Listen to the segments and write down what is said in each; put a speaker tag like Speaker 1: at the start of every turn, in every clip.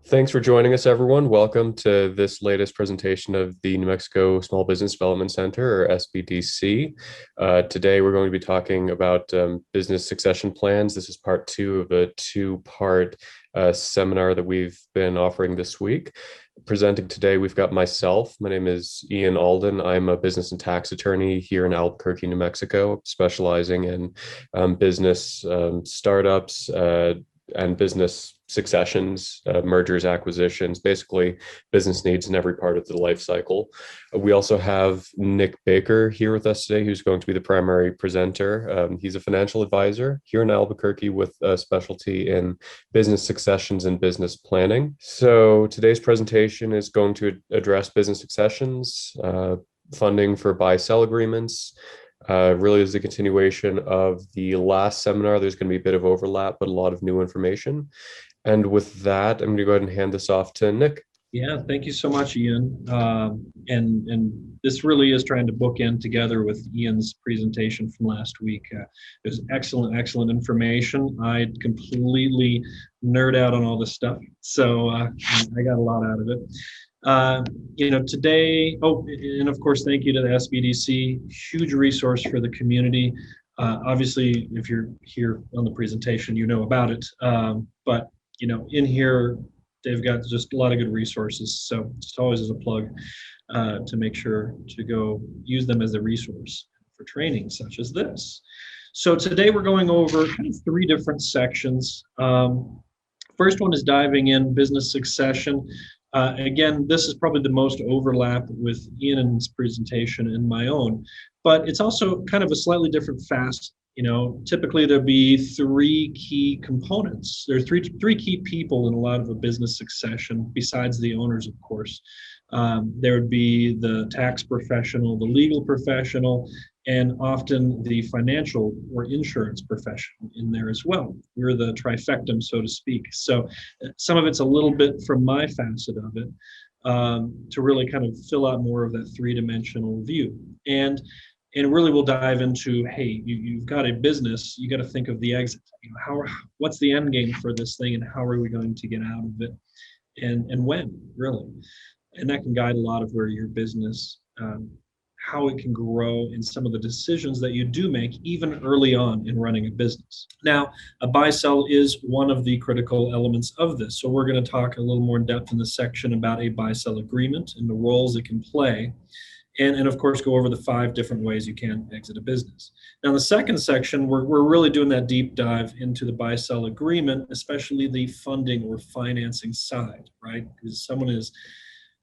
Speaker 1: Thanks for joining us, everyone. Welcome to this latest presentation of the New Mexico Small Business Development Center, or SBDC. Today, we're going to be talking about business succession plans. This is part two of a two-part seminar that we've been offering this week. Presenting today, we've got myself. My name is Ian Alden. I'm a business and tax attorney here in Albuquerque, New Mexico, specializing in business startups, and business successions, mergers, acquisitions, basically business needs in every part of the life cycle. We also have Nick Baker here with us today, who's going to be the primary presenter. He's a financial advisor here in Albuquerque with a specialty in business successions and business planning. So today's presentation is going to address business successions, funding for buy-sell agreements. Really is a continuation of the last seminar. There's going to be a bit of overlap, but a lot of new information. And with that, I'm going to go ahead and hand this off to Nick.
Speaker 2: Yeah, thank you so much, Ian. And this really is trying to bookend together with Ian's presentation from last week. It was excellent information. I completely nerd out on all this stuff, so I got a lot out of it. Today, and of course, thank you to the SBDC, huge resource for the community. Obviously, if you're here on the presentation, you know about it. But in here, they've got just a lot of good resources. So just always as a plug to make sure to go use them as a resource for training such as this. So today we're going over kind of three different sections. First one is diving in business succession. Again, this is probably the most overlap with Ian's presentation and my own, but it's also kind of a slightly different facet. Typically there'll be three key components. There are three key people in a lot of a business succession, besides the owners, of course. There would be the tax professional, the legal professional, and often the financial or insurance professional in there as well. We're the trifectum, so to speak. So some of it's a little bit from my facet of it to really kind of fill out more of that three-dimensional view. And really we'll dive into, hey, you've got a business, you got to think of the exit. What's the end game for this thing, and how are we going to get out of it, and when, really. And that can guide a lot of where your business, how it can grow, and some of the decisions that you do make even early on in running a business. Now, a buy-sell is one of the critical elements of this. So we're going to talk a little more in depth in this section about a buy-sell agreement and the roles it can play. And of course, go over the 5 different ways you can exit a business. Now, in the second section, we're really doing that deep dive into the buy-sell agreement, especially the funding or financing side, right? Because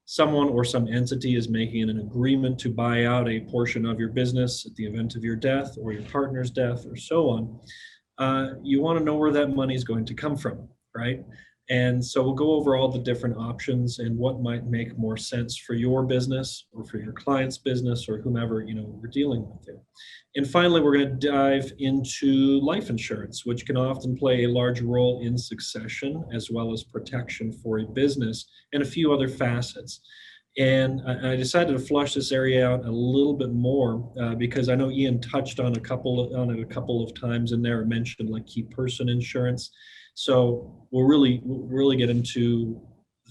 Speaker 2: someone or some entity is making an agreement to buy out a portion of your business at the event of your death or your partner's death or so on. You want to know where that money is going to come from, right? And so we'll go over all the different options and what might make more sense for your business or for your client's business or whomever we're dealing with there. And finally, we're going to dive into life insurance, which can often play a large role in succession as well as protection for a business and a few other facets. And I decided to flush this area out a little bit more because I know Ian touched on it a couple of times in there. It mentioned like key person insurance. So we'll really get into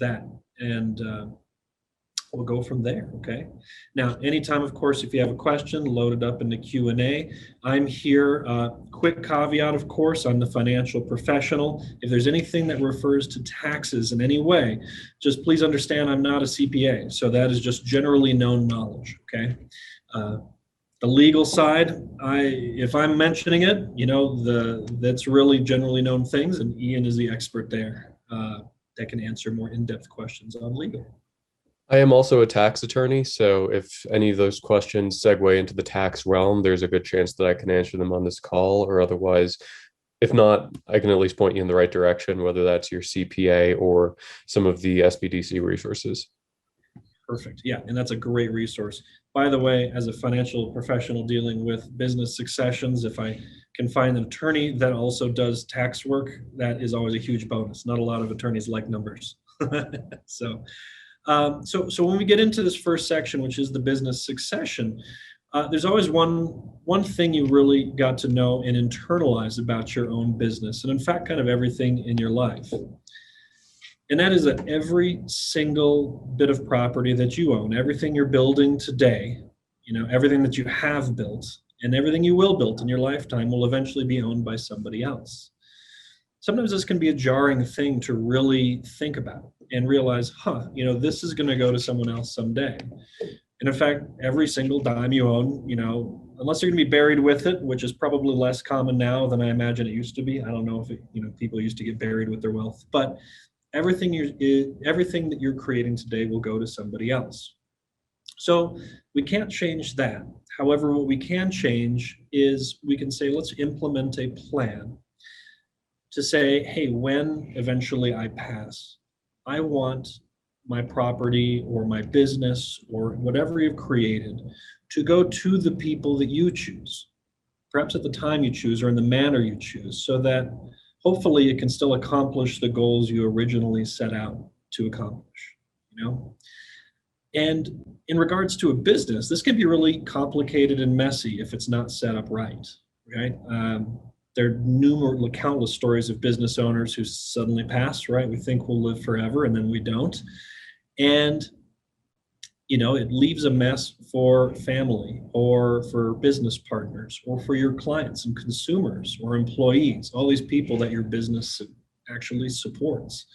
Speaker 2: that, and we'll go from there, okay? Now, anytime, of course, if you have a question, load it up in the Q&A. I'm here. Quick caveat, of course, I'm the financial professional. If there's anything that refers to taxes in any way, just please understand I'm not a CPA. So that is just generally known knowledge, okay? The legal side, if I'm mentioning it, that's really generally known things, and Ian is the expert there that can answer more in-depth questions on legal.
Speaker 1: I am also a tax attorney, so if any of those questions segue into the tax realm, there's a good chance that I can answer them on this call, or otherwise, if not, I can at least point you in the right direction, whether that's your CPA or some of the SBDC resources.
Speaker 2: Perfect. Yeah, and that's a great resource. By the way, as a financial professional dealing with business successions, if I can find an attorney that also does tax work, that is always a huge bonus. Not a lot of attorneys like numbers. So when we get into this first section, which is the business succession, there's always one thing you really got to know and internalize about your own business, and in fact, kind of everything in your life. And that is that every single bit of property that you own, everything you're building today, everything that you have built and everything you will build in your lifetime will eventually be owned by somebody else. Sometimes this can be a jarring thing to really think about and realize, this is going to go to someone else someday. And in fact, every single dime you own, unless you're going to be buried with it, which is probably less common now than I imagine it used to be. I don't know if people used to get buried with their wealth, but everything that you're creating today will go to somebody else. So we can't change that. However, what we can change is we can say, let's implement a plan to say, hey, when eventually I pass, I want my property or my business or whatever you've created to go to the people that you choose, perhaps at the time you choose or in the manner you choose, so that hopefully it can still accomplish the goals you originally set out to accomplish, And in regards to a business, this can be really complicated and messy if it's not set up right? There are countless stories of business owners who suddenly pass, right? We think we'll live forever and then we don't. And, it leaves a mess for family or for business partners or for your clients and consumers or employees, all these people that your business actually supports.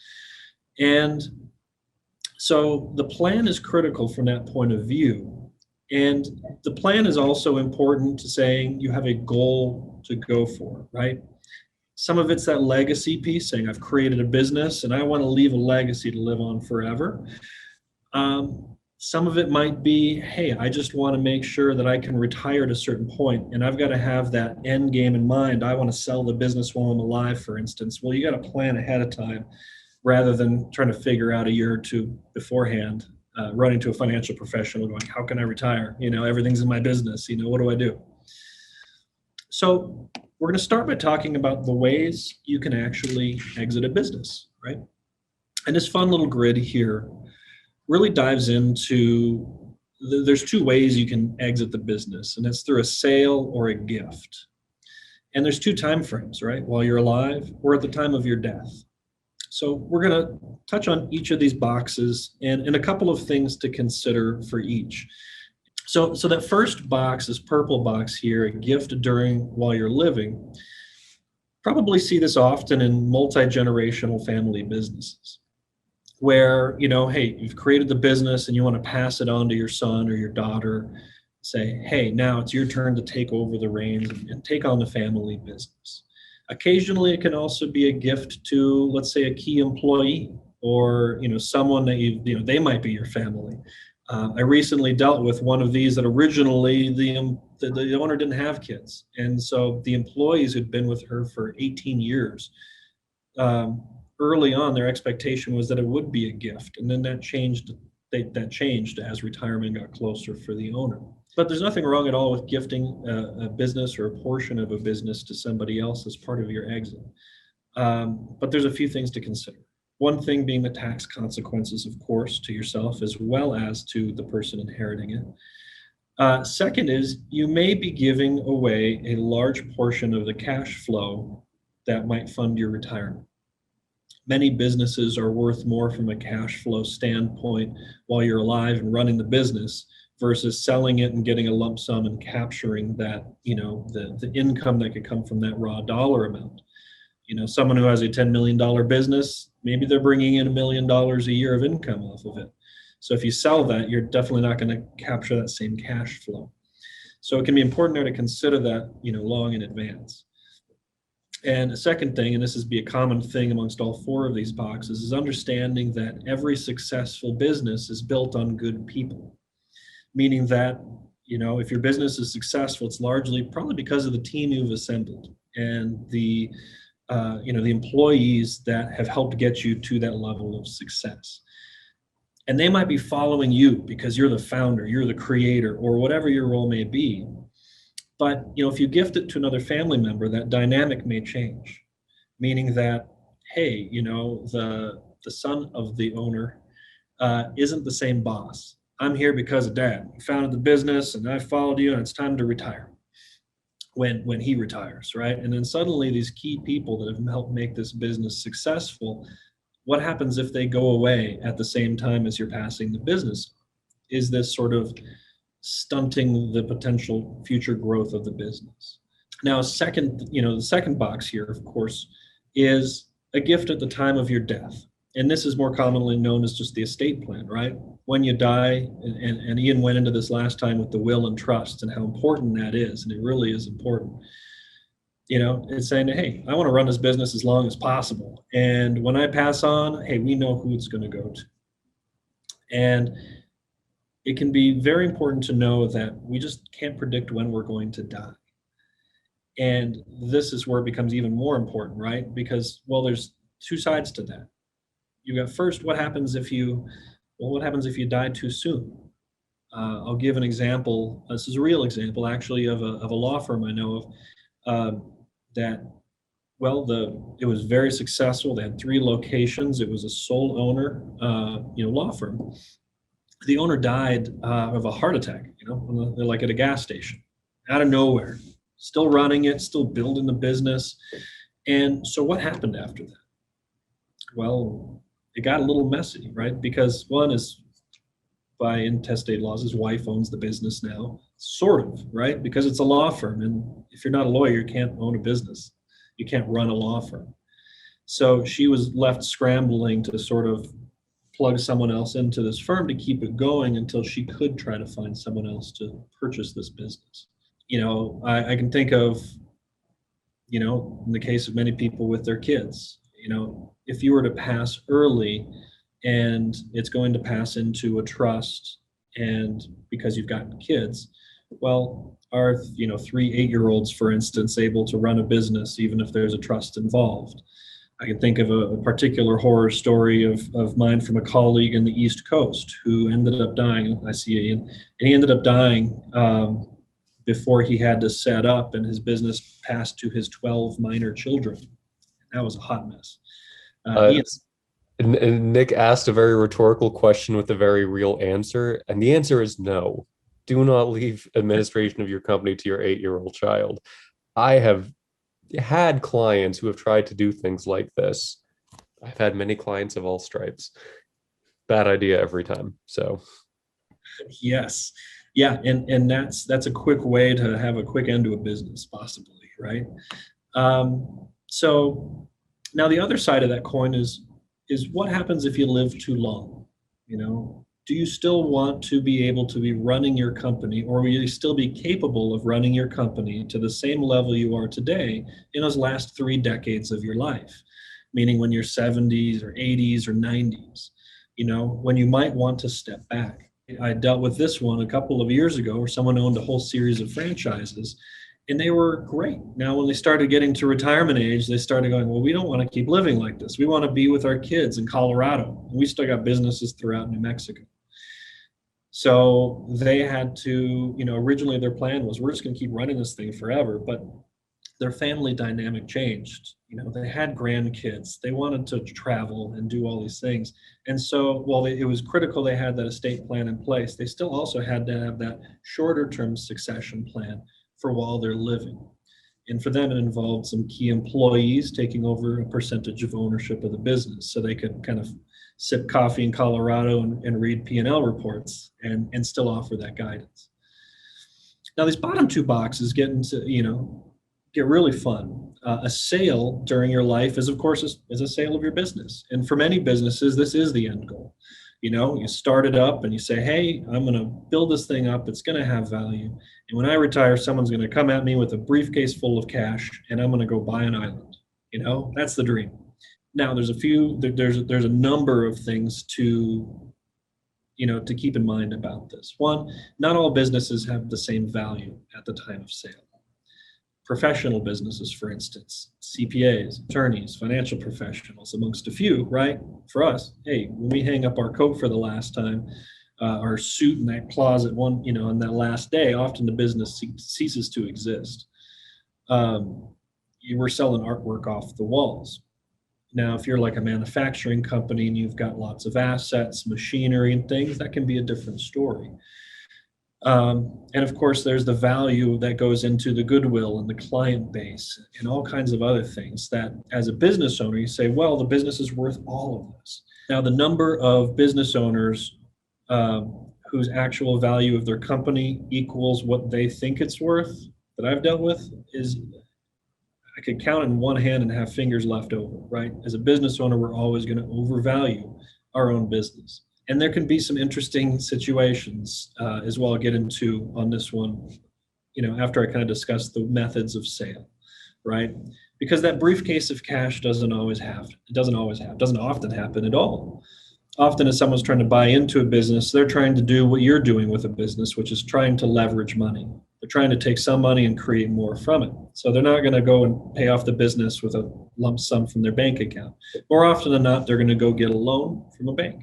Speaker 2: And so the plan is critical from that point of view. And the plan is also important to saying you have a goal to go for, right? Some of it's that legacy piece, saying I've created a business and I want to leave a legacy to live on forever. Some of it might be, hey, I just want to make sure that I can retire at a certain point, and I've got to have that end game in mind. I want to sell the business while I'm alive, for instance. Well, you got to plan ahead of time rather than trying to figure out a year or two beforehand, running to a financial professional going, how can I retire? Everything's in my business. What do I do? So we're going to start by talking about the ways you can actually exit a business, right? And this fun little grid here really dives into, there's two ways you can exit the business, and it's through a sale or a gift. And there's two time frames, right? While you're alive or at the time of your death. So we're going to touch on each of these boxes and a couple of things to consider for each. So that first box, this purple box here, a gift while you're living, probably see this often in multi-generational family businesses where, hey, you've created the business and you want to pass it on to your son or your daughter, say, hey, now it's your turn to take over the reins and take on the family business. Occasionally, it can also be a gift to, let's say, a key employee or, someone that they might be your family. I recently dealt with one of these that originally the owner didn't have kids. And so the employees who'd been with her for 18 years, early on, their expectation was that it would be a gift. And then that changed as retirement got closer for the owner. But there's nothing wrong at all with gifting a business or a portion of a business to somebody else as part of your exit. But there's a few things to consider. One thing being the tax consequences, of course, to yourself as well as to the person inheriting it. Second is you may be giving away a large portion of the cash flow that might fund your retirement. Many businesses are worth more from a cash flow standpoint while you're alive and running the business versus selling it and getting a lump sum and capturing that, the income that could come from that raw dollar amount. Someone who has a $10 million business, maybe they're bringing in $1 million a year of income off of it. So if you sell that, you're definitely not going to capture that same cash flow. So it can be important there to consider that, long in advance. And a second thing, and this is be a common thing amongst all four of these boxes, is understanding that every successful business is built on good people. Meaning that, if your business is successful, it's largely probably because of the team you've assembled and the employees that have helped get you to that level of success. And they might be following you because you're the founder, you're the creator, or whatever your role may be. But, if you gift it to another family member, that dynamic may change, meaning that, hey, the son of the owner isn't the same boss. I'm here because of dad. You founded the business and I followed you and it's time to retire when he retires, right? And then suddenly these key people that have helped make this business successful what happens if they go away at the same time as you're passing the business? Is this sort of stunting the potential future growth of the business? Now, the second box here, of course, is a gift at the time of your death. And this is more commonly known as just the estate plan, right? When you die, and Ian went into this last time with the will and trust and how important that is, and it really is important. It's saying, hey, I want to run this business as long as possible. And when I pass on, hey, we know who it's going to go to. And it can be very important to know that we just can't predict when we're going to die. And this is where it becomes even more important, right? Because, well, there's two sides to that. You got first, what happens if you die too soon? I'll give an example. This is a real example, actually, of a law firm I know of that. Well, it was very successful. They had 3 locations. It was a sole owner, law firm. The owner died of a heart attack. Like at a gas station, out of nowhere. Still running it, still building the business. And so what happened after that? Well, it got a little messy, right? Because one is, by intestate laws, his wife owns the business now, sort of, right? Because it's a law firm. And if you're not a lawyer, you can't own a business. You can't run a law firm. So she was left scrambling to sort of plug someone else into this firm to keep it going until she could try to find someone else to purchase this business. I can think of, in the case of many people with their kids, if you were to pass early and it's going to pass into a trust, and because you've got kids, well, are 3 8-year-olds, for instance, able to run a business even if there's a trust involved? I can think of a particular horror story of mine from a colleague in the East Coast who ended up dying. I see Ian. And he ended up dying before he had to set up, and his business passed to his 12 minor children. That was a hot mess.
Speaker 1: And Nick asked a very rhetorical question with a very real answer, and the answer is no. Do not leave administration of your company to your 8-year-old child. I have had clients who have tried to do things like this. I've had many clients of all stripes. Bad idea every time. So,
Speaker 2: yes, yeah, and that's a quick way to have a quick end to a business, possibly, right? So now the other side of that coin is what happens if you live too long? Do you still want to be able to be running your company, or will you still be capable of running your company to the same level you are today in those last 3 decades of your life? Meaning when you're 70s or 80s or 90s, when you might want to step back. I dealt with this one a couple of years ago where someone owned a whole series of franchises, and they were great. Now, when they started getting to retirement age, they started going, well, we don't want to keep living like this. We want to be with our kids in Colorado. And we still got businesses throughout New Mexico. So they had to, originally their plan was, we're just going to keep running this thing forever. But their family dynamic changed. They had grandkids. They wanted to travel and do all these things. And so while it was critical they had that estate plan in place, they still also had to have that shorter term succession plan for while they're living. And for them, it involved some key employees taking over a percentage of ownership of the business so they could kind of sip coffee in Colorado and read P&L reports and still offer that guidance. Now, these bottom 2 boxes get really fun. A sale during your life is, of course, is a sale of your business. And for many businesses, this is the end goal. You start it up and you say, hey, I'm going to build this thing up. It's going to have value. And when I retire, someone's going to come at me with a briefcase full of cash and I'm going to go buy an island. That's the dream. Now, there's a number of things to keep in mind about this. One, not all businesses have the same value at the time of sale. Professional businesses, for instance, CPAs, attorneys, financial professionals, amongst a few, right? For us, hey, when we hang up our coat for the last time, our suit in that closet on that last day, often the business ceases to exist. You were selling artwork off the walls. Now, if you're like a manufacturing company and you've got lots of assets, machinery and things, that can be a different story. And of course, there's the value that goes into the goodwill and the client base and all kinds of other things that as a business owner, you say, well, the business is worth all of this. Now, the number of business owners whose actual value of their company equals what they think it's worth that I've dealt with is, I could count in one hand and have fingers left over, right? As a business owner, we're always going to overvalue our own business. And there can be some interesting situations as well. I'll get into on this one, after I kind of discuss the methods of sale, right? Because that briefcase of cash doesn't often happen at all. Often, as someone's trying to buy into a business, they're trying to do what you're doing with a business, which is trying to leverage money. They're trying to take some money and create more from it. So they're not going to go and pay off the business with a lump sum from their bank account. More often than not, they're going to go get a loan from a bank,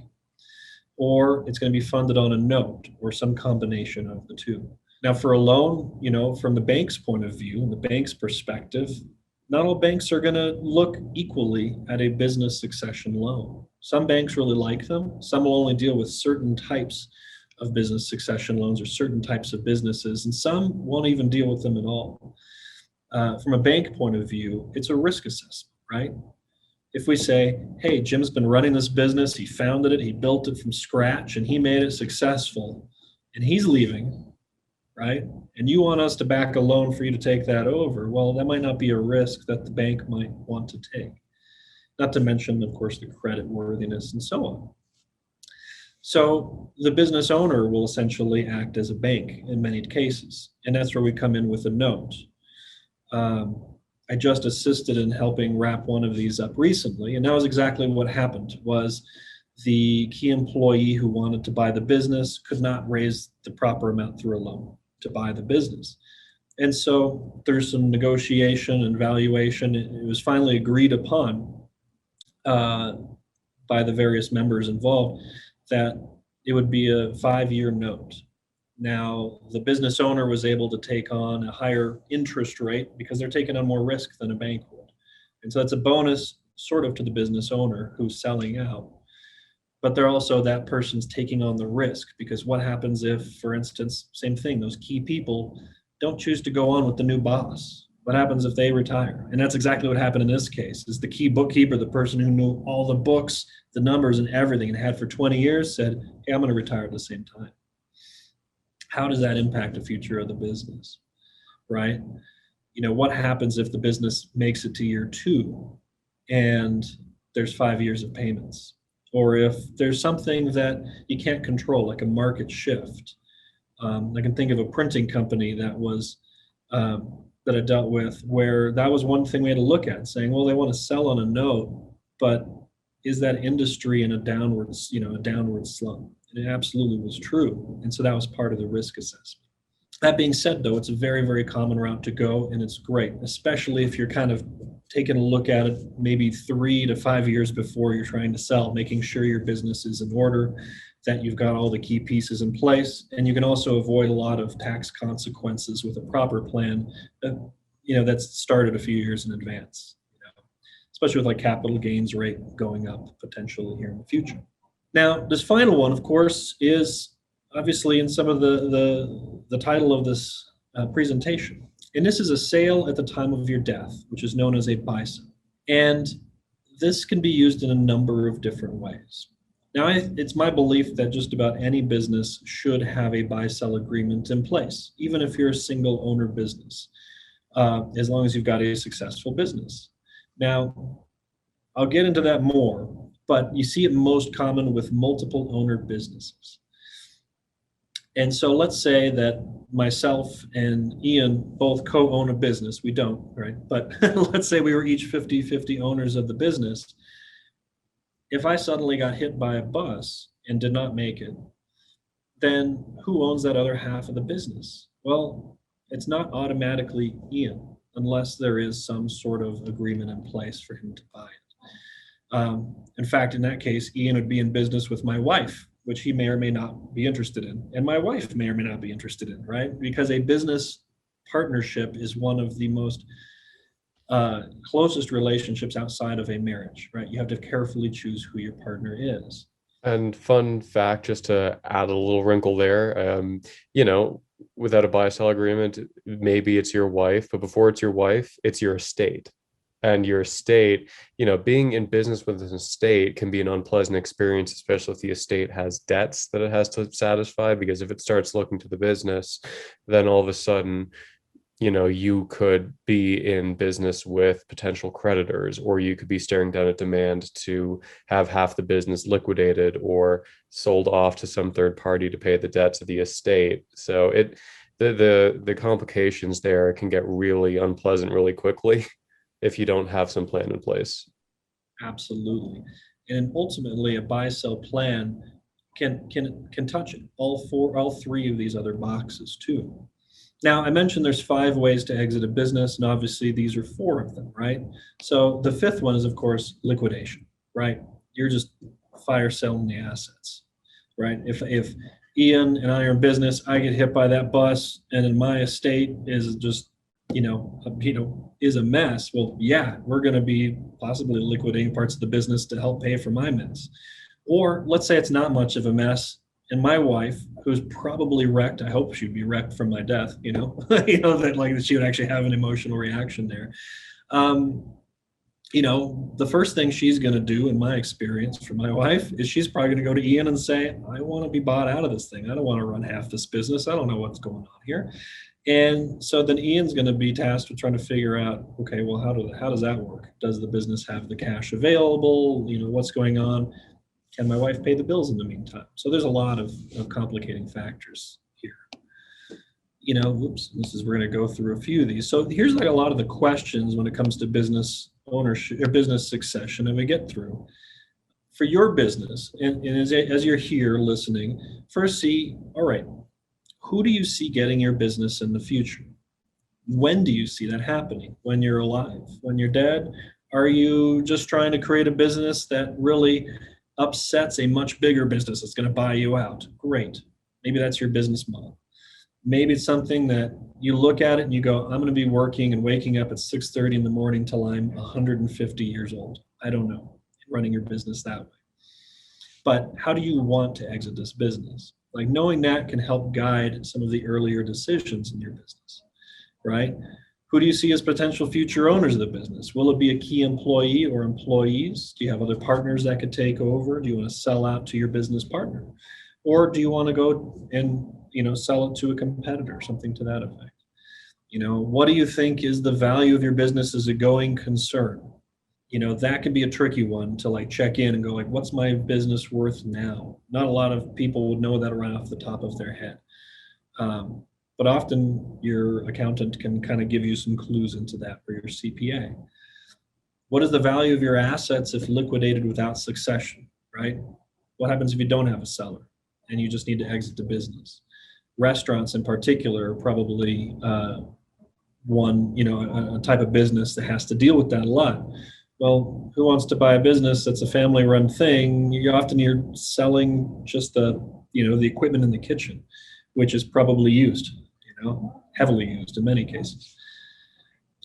Speaker 2: or it's going to be funded on a note or some combination of the two. Now, for a loan, from the bank's point of view and the bank's perspective, not all banks are going to look equally at a business succession loan. Some banks really like them. Some will only deal with certain types of business succession loans or certain types of businesses, and some won't even deal with them at all. From a bank point of view, it's a risk assessment, right? If we say, hey, Jim's been running this business, he founded it, he built it from scratch, and he made it successful, and he's leaving, right? And you want us to back a loan for you to take that over. Well, that might not be a risk that the bank might want to take. Not to mention, of course, the credit worthiness and so on. So the business owner will essentially act as a bank in many cases. And that's where we come in with a note. I just assisted in helping wrap one of these up recently. And that was exactly what happened. Was the key employee who wanted to buy the business could not raise the proper amount through a loan to buy the business. And so there's some negotiation and valuation. It was finally agreed upon by the various members involved that it would be a 5-year note. Now, the business owner was able to take on a higher interest rate because they're taking on more risk than a bank would. And so that's a bonus sort of to the business owner who's selling out. But they're also, that person's taking on the risk, because what happens if, for instance, same thing, those key people don't choose to go on with the new boss? What happens if they retire? And that's exactly what happened in this case. Is the key bookkeeper, the person who knew all the books, the numbers and everything and had for 20 years, said, hey, I'm going to retire at the same time. How does that impact the future of the business, right? What happens if the business makes it to year 2 and there's 5 years of payments? Or if there's something that you can't control, like a market shift. I can think of a printing company that was that I dealt with, where that was one thing we had to look at, saying, well, they want to sell on a note, but is that industry in a downward slump? And it absolutely was true. And so that was part of the risk assessment. That being said, though, it's a very, very common route to go, and it's great, especially if you're kind of taking a look at it maybe 3 to 5 years before you're trying to sell, making sure your business is in order, that you've got all the key pieces in place, and you can also avoid a lot of tax consequences with a proper plan that's started a few years in advance, especially with like capital gains rate going up potentially here in the future. Now, this final one, of course, is obviously in some of the title of this presentation. And this is a sale at the time of your death, which is known as a buy-sell. And this can be used in a number of different ways. Now, it's my belief that just about any business should have a buy-sell agreement in place, even if you're a single owner business, as long as you've got a successful business. Now, I'll get into that more, but you see it most common with multiple owner businesses. And so let's say that myself and Ian both co-own a business. We don't, right? But let's say we were each 50-50 owners of the business. If I suddenly got hit by a bus and did not make it, then who owns that other half of the business? Well, it's not automatically Ian, unless there is some sort of agreement in place for him to buy it. In fact, in that case, Ian would be in business with my wife, which he may or may not be interested in, and my wife may or may not be interested in, right? Because a business partnership is one of the most closest relationships outside of a marriage, right? You have to carefully choose who your partner is.
Speaker 1: And fun fact, just to add a little wrinkle there, you know, without a buy-sell agreement, maybe it's your wife, but before it's your wife, it's your estate. And your estate, being in business with an estate can be an unpleasant experience, especially if the estate has debts that it has to satisfy. Because if it starts looking to the business, then all of a sudden, you could be in business with potential creditors, or you could be staring down a demand to have half the business liquidated or sold off to some third party to pay the debts of the estate. So the complications there can get really unpleasant really quickly if you don't have some plan in place.
Speaker 2: Absolutely. And ultimately, a buy-sell plan can touch all three of these other boxes too. Now, I mentioned there's 5 ways to exit a business, and obviously these are 4 of them, right? So the 5th one is, of course, liquidation, right? You're just fire selling the assets, right? If Ian and I are in business, I get hit by that bus, and then my estate is just, is a mess. Well, yeah, we're going to be possibly liquidating parts of the business to help pay for my mess. Or let's say it's not much of a mess, and my wife, who's probably wrecked, I hope she'd be wrecked from my death, that she would actually have an emotional reaction there. The first thing she's going to do, in my experience for my wife, is she's probably going to go to Ian and say, I want to be bought out of this thing. I don't want to run half this business. I don't know what's going on here. And so then Ian's going to be tasked with trying to figure out, okay, well, how does that work? Does the business have the cash available? What's going on? Can my wife pay the bills in the meantime? So there's a lot of complicating factors here. We're going to go through a few of these. So here's like a lot of the questions when it comes to business ownership or business succession that we get through. For your business, and as you're here listening, first see, all right, who do you see getting your business in the future? When do you see that happening? When you're alive? When you're dead? Are you just trying to create a business that really upsets a much bigger business that's going to buy you out? Great. Maybe that's your business model. Maybe it's something that you look at it and you go, I'm going to be working and waking up at 6:30 in the morning till I'm 150 years old. I don't know, running your business that way. But how do you want to exit this business? Like, knowing that can help guide some of the earlier decisions in your business, right? Who do you see as potential future owners of the business? Will it be a key employee or employees? Do you have other partners that could take over? Do you want to sell out to your business partner? Or do you want to go and, sell it to a competitor, something to that effect? What do you think is the value of your business as a going concern? That could be a tricky one to check in and go what's my business worth now? Not a lot of people would know that right off the top of their head. But often your accountant can kind of give you some clues into that, or your CPA. What is the value of your assets if liquidated without succession, right? What happens if you don't have a seller and you just need to exit the business? Restaurants in particular are probably a type of business that has to deal with that a lot. Well, who wants to buy a business that's a family-run thing? You're selling just the equipment in the kitchen, which is probably used, heavily used in many cases.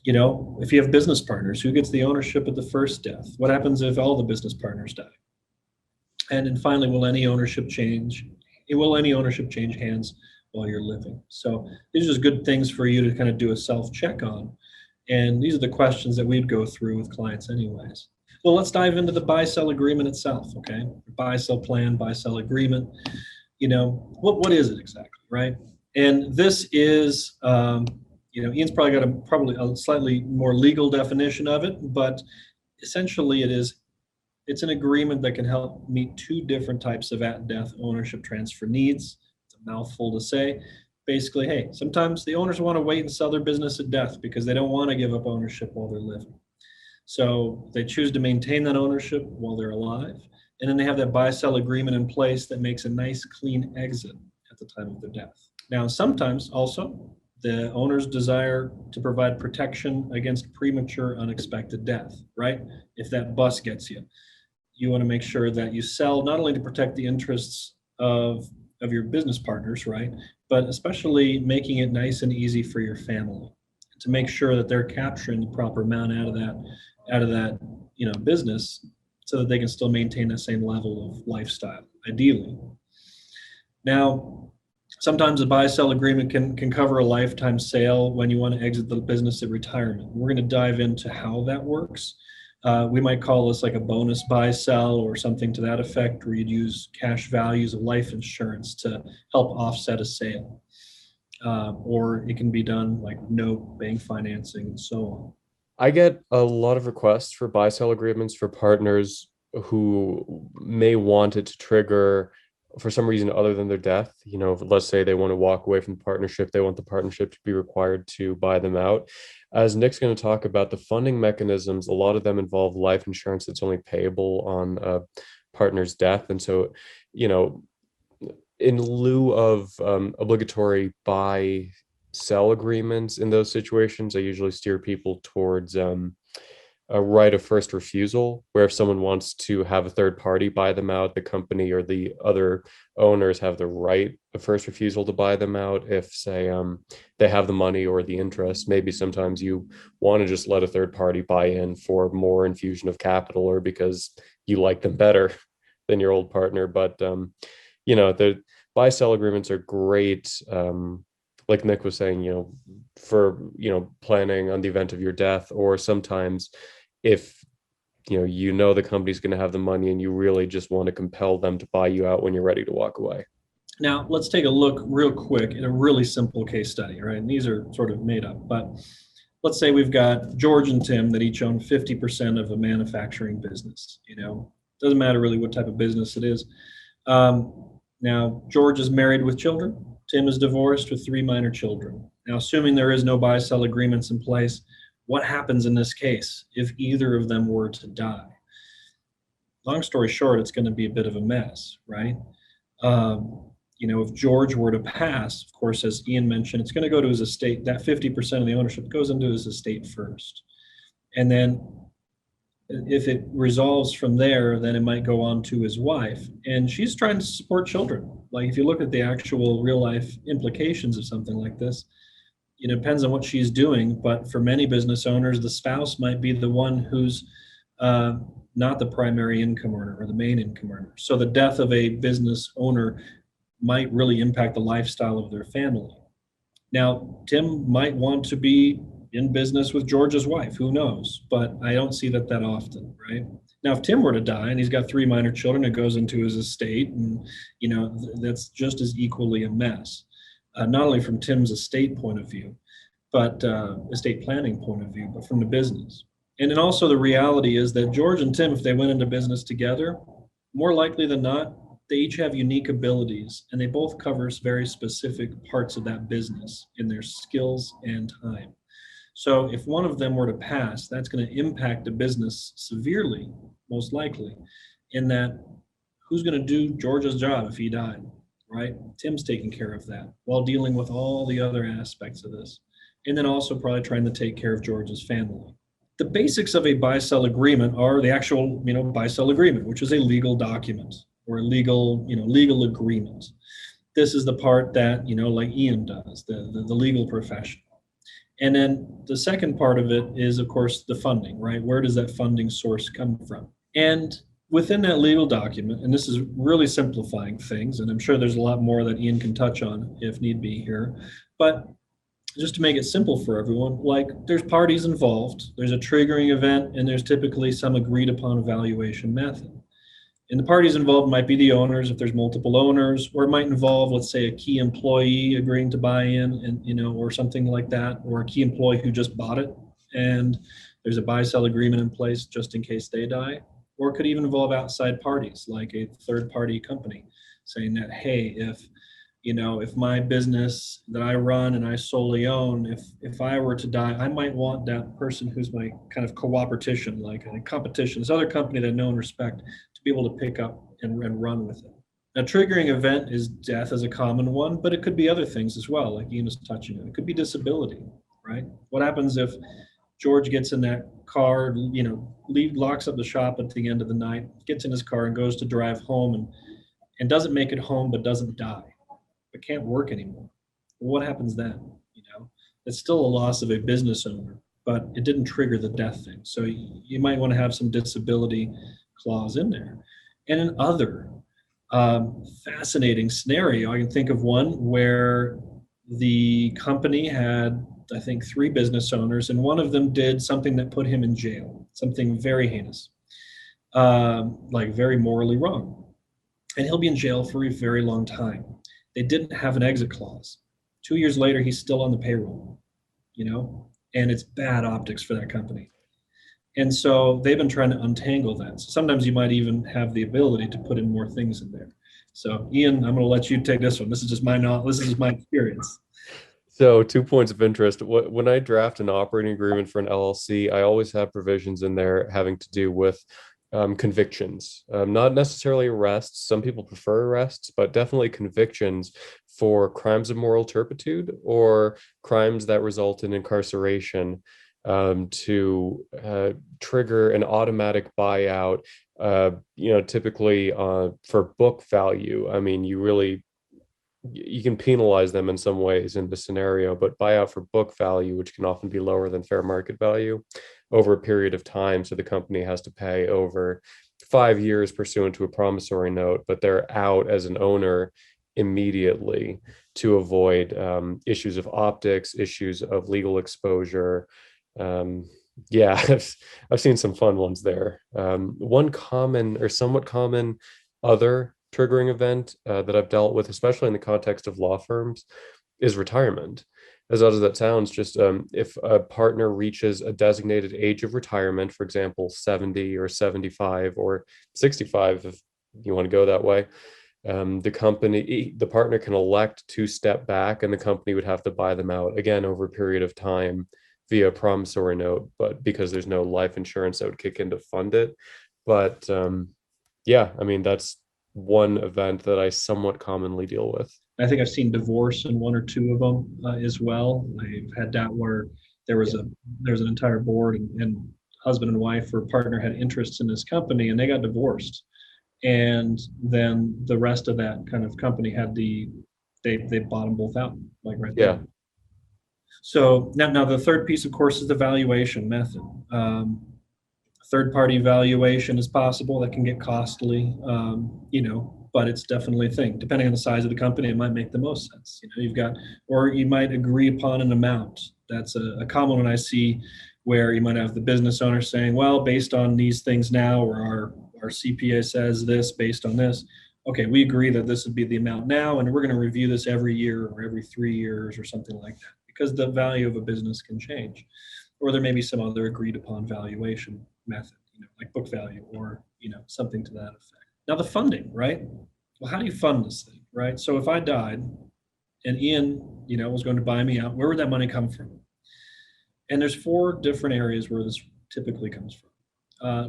Speaker 2: If you have business partners, who gets the ownership at the first death? What happens if all the business partners die? And then finally, will any ownership change hands while you're living? So these are just good things for you to kind of do a self-check on. And these are the questions that we'd go through with clients anyways. Well, let's dive into the buy-sell agreement itself, okay? Buy-sell plan, buy-sell agreement. What is it exactly, right? And this is, Ian's probably got a slightly more legal definition of it, but essentially it's an agreement that can help meet 2 different types of at-death ownership transfer needs. It's a mouthful to say. Basically, hey, sometimes the owners want to wait and sell their business at death because they don't want to give up ownership while they're living. So they choose to maintain that ownership while they're alive. And then they have that buy-sell agreement in place that makes a nice, clean exit at the time of their death. Now, sometimes also the owners desire to provide protection against premature, unexpected death, right? If that bus gets you, you want to make sure that you sell not only to protect the interests of your business partners, right? But especially making it nice and easy for your family to make sure that they're capturing the proper amount out of that business, so that they can still maintain the same level of lifestyle, ideally. Now, sometimes a buy-sell agreement can cover a lifetime sale when you want to exit the business at retirement. We're going to dive into how that works. We might call this like a bonus buy-sell or something to that effect, where you'd use cash values of life insurance to help offset a sale. Or it can be done like note, bank financing, and so on.
Speaker 1: I get a lot of requests for buy-sell agreements for partners who may want it to trigger for some reason other than their death. Let's say they want to walk away from the partnership, they want the partnership to be required to buy them out. As Nick's going to talk about the funding mechanisms, a lot of them involve life insurance that's only payable on a partner's death. And so, in lieu of obligatory buy sell agreements in those situations, I usually steer people towards a right of first refusal, where if someone wants to have a third party buy them out, the company or the other owners have the right of first refusal to buy them out. If, say, they have the money or the interest, maybe sometimes you want to just let a third party buy in for more infusion of capital, or because you like them better than your old partner. But the buy sell agreements are great. Like Nick was saying, for planning on the event of your death, or sometimes if the company's going to have the money and you really just want to compel them to buy you out when you're ready to walk away.
Speaker 2: Now, let's take a look real quick at a really simple case study, right? And these are sort of made up, but let's say we've got George and Tim that each own 50% of a manufacturing business. Doesn't matter really what type of business it is. Now, George is married with children. Tim is divorced with 3 minor children. Now, assuming there is no buy-sell agreements in place, what happens in this case if either of them were to die? Long story short, it's going to be a bit of a mess, right? If George were to pass, of course, as Ian mentioned, it's going to go to his estate. That 50% of the ownership goes into his estate first. And then if it resolves from there, then it might go on to his wife. And she's trying to support children. Like, if you look at the actual real life implications of something like this, it depends on what she's doing. But for many business owners, the spouse might be the one who's not the primary income earner or the main income earner. So the death of a business owner might really impact the lifestyle of their family. Now, Tim might want to be in business with George's wife, who knows? But I don't see that often, right? Now, if Tim were to die and he's got 3 minor children, it goes into his estate, and that's just as equally a mess. Not only from Tim's estate point of view, but estate planning point of view, but from the business. And then also the reality is that George and Tim, if they went into business together, more likely than not, they each have unique abilities, and they both cover very specific parts of that business in their skills and time. So if one of them were to pass, that's going to impact the business severely, most likely, in that who's going to do George's job if he died, right? Tim's taking care of that while dealing with all the other aspects of this. And then also probably trying to take care of George's family. The basics of a buy-sell agreement are the actual, buy-sell agreement, which is a legal document or a legal agreement. This is the part that, like Ian does, the legal profession. And then the second part of it is, of course, the funding, right? Where does that funding source come from? And within that legal document, and this is really simplifying things, and I'm sure there's a lot more that Ian can touch on if need be here, but just to make it simple for everyone, like, there's parties involved, there's a triggering event, and there's typically some agreed upon evaluation method. And the parties involved might be the owners if there's multiple owners, or it might involve, let's say, a key employee agreeing to buy in, and or something like that, or a key employee who just bought it and there's a buy-sell agreement in place just in case they die. Or it could even involve outside parties, like a third-party company, saying that, hey, if my business that I run and I solely own, if I were to die, I might want that person who's my kind of cooperation, like a competition, this other company that know and respect, to be able to pick up and run with it. A triggering event is death as a common one, but it could be other things as well, like Ian was touching on. It could be disability, right? What happens if George gets in that car, locks up the shop at the end of the night, gets in his car and goes to drive home and doesn't make it home, but doesn't die, but can't work anymore? What happens then? It's still a loss of a business owner, but it didn't trigger the death thing. So you might want to have some disability clause in there. And in other fascinating scenario, I can think of one where the company had, I think, three business owners, and one of them did something that put him in jail, something very heinous, like very morally wrong. And he'll be in jail for a very long time. They didn't have an exit clause. 2 years later, he's still on the payroll, and it's bad optics for that company. And so they've been trying to untangle that. So sometimes you might even have the ability to put in more things in there. So Ian, I'm going to let you take this one. This is just my knowledge. This is just my experience.
Speaker 1: So, 2 points of interest. When I draft an operating agreement for an LLC, I always have provisions in there having to do with convictions, not necessarily arrests. Some people prefer arrests, but definitely convictions for crimes of moral turpitude or crimes that result in incarceration, to trigger an automatic buyout. Typically for book value. I mean, you can penalize them in some ways in the scenario, but buyout for book value, which can often be lower than fair market value over a period of time. So the company has to pay over 5 years pursuant to a promissory note, but they're out as an owner immediately to avoid issues of optics, issues of legal exposure. Um, yeah, I've seen some fun ones there. One common or somewhat common other triggering event that I've dealt with, especially in the context of law firms, is retirement. As odd as that sounds, just if a partner reaches a designated age of retirement, for example, 70 or 75 or 65, if you want to go that way, the partner can elect to step back and the company would have to buy them out again over a period of time via a promissory note, but because there's no life insurance that would kick in to fund it. But yeah, I mean, that's one event that I somewhat commonly deal with.
Speaker 2: I think I've seen divorce in one or two of them as well. I've had that where there was
Speaker 1: Yeah.
Speaker 2: an entire board, and husband and wife or partner had interests in this company and they got divorced. And then the rest of that kind of company had they bought them both out, like right
Speaker 1: Yeah.
Speaker 2: there. So now the third piece, of course, is the valuation method. Third party valuation is possible. That can get costly, but it's definitely a thing. Depending on the size of the company, it might make the most sense. You've got, or you might agree upon an amount. That's a common one I see, where you might have the business owner saying, well, based on these things now, or our CPA says this based on this. Okay, we agree that this would be the amount now, and we're going to review this every year or every 3 years or something like that, because the value of a business can change. Or there may be some other agreed upon valuation method, like book value or, something to that effect. Now the funding, right? Well, how do you fund this thing, right? So if I died and Ian, was going to buy me out, where would that money come from? And there's four different areas where this typically comes from.